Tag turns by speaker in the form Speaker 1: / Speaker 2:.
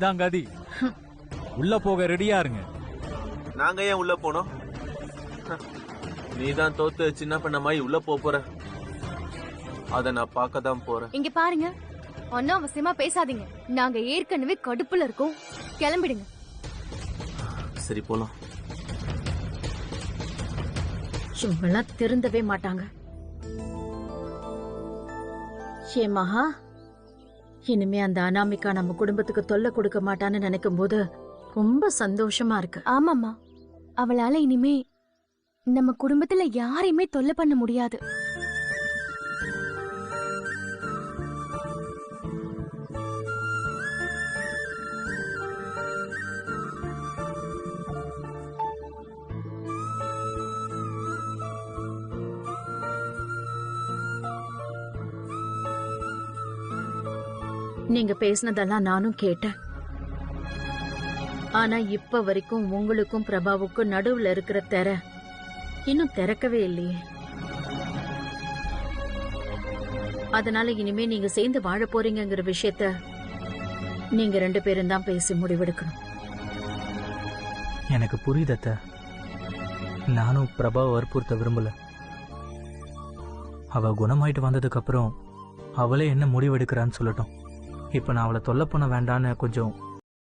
Speaker 1: தான் கதி. உள்ள போக ரெடியா இருங்க.
Speaker 2: நாங்க ஏன் உள்ள போனோம்? நீதான் தோத்து சின்ன பண்ண மாதிரி உள்ள போற. அத நான் பார்க்க தான் போறேன்.
Speaker 3: இங்க பாருங்க, அனாவசியமா பேசாதீங்க. நாங்க ஏற்கனவே கடுப்புல இருக்கோம். கிளம்பிடுங்க.
Speaker 2: சரி போலாம்.
Speaker 4: இவங்கெல்லாம் திருந்தவே மாட்டாங்க. ஏ மகா, இனிமே அந்த அனாமிகா நம்ம குடும்பத்துக்கு தொல்லை கொடுக்க மாட்டான்னு நினைக்கும் போது ரொம்ப சந்தோஷமா இருக்கு.
Speaker 3: ஆமாமா, அவளால இனிமே நம்ம குடும்பத்துல யாரையுமே தொல்லை பண்ண முடியாது.
Speaker 4: நீங்க பேசினதெல்லாம் நானும் கேட்டேன். ஆனா இப்ப வரைக்கும் உங்களுக்கும் பிரபாவுக்கும் நடுவுல இருக்கிற திரை இன்னும் திறக்கவே இல்லையே. அதனால இனிமே நீங்க சேர்ந்து வாழ போறீங்கிற விஷயத்த நீங்க 2 பேரும் தான் பேசி முடிவெடுக்கணும்.
Speaker 5: எனக்கு புரியுதத்த. நானும் பிரபாவை வற்புறுத்த விரும்பல. அவ குணமாயிட்டு வந்ததுக்கு அப்புறம் அவளே என்ன முடிவெடுக்கிறான்னு சொல்லட்டும். இப்ப நான் அவளை தொல்லை பண்ண வேண்டான்னு கொஞ்சம்